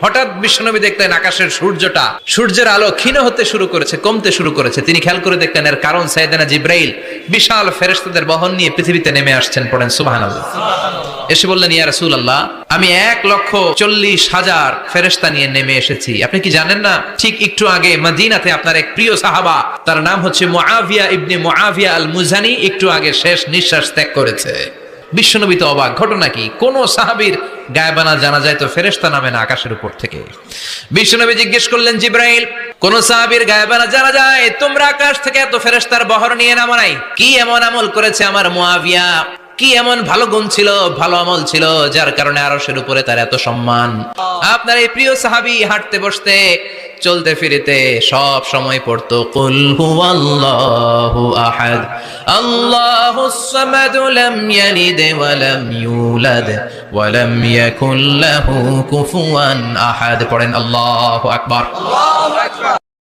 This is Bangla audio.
হঠাৎ বিশ্বনবী দেখলেন আকাশের সূর্যের আলো ক্ষীণ হতে শুরু করেছে, কমতে শুরু করেছে। তিনি খেয়াল করে দেখলেন এর কারণ সাইয়েদনা জিব্রাইল বিশাল ফেরেশতাদের বহন নিয়ে পৃথিবীতে নেমে আসছেন। পড়েন সুবহানাল্লাহ। এসে বললেন, ইয়া রাসূলুল্লাহ, আমি 1,40,000 ফেরেশতা নিয়ে নেমে এসেছি। আপনি কি জানেন না, ঠিক একটু আগে মদিনাতে আপনার এক প্রিয় সাহাবা, তার নাম হচ্ছে মুআবিয়া ইবনে মুআবিয়া আল মুজানি, একটু আগে শেষ নিঃশ্বাস ত্যাগ করেছে। বিশ্বনবী তো অবাক, ঘটনা কি? কোন সাহাবীর গায়বানা জানা যায় তো ফেরেশতা নামে না আকাশের উপর থেকে? বিশ্বনবী জিজ্ঞেস করলেন, জিব্রাইল, কোন সাহাবীর গায়বানা জানা যায়? তোমরা আকাশ থেকে এত ফেরেশতার বহর নিয়ে নামো নাই? কি এমন আমল করেছে আমার মুআবিয়া? কি এমন ভালো গুণ ছিল, ভালো আমল ছিল, যার কারণে আরশের উপরে তার এত সম্মান? আপনার এই প্রিয় সাহাবী হাঁটতে বসতে চলতে ফিরিতে সব সময় পড়তো কুল হুয়াল্লাহু আহাদ আল্লাহুস সামাদ লাম ইয়ালিদ ওয়া লাম ইউলাদ ওয়া লাম ইয়াকুল লাহু কুফুয়ান আহাদ। পড়েন আল্লাহু আকবার।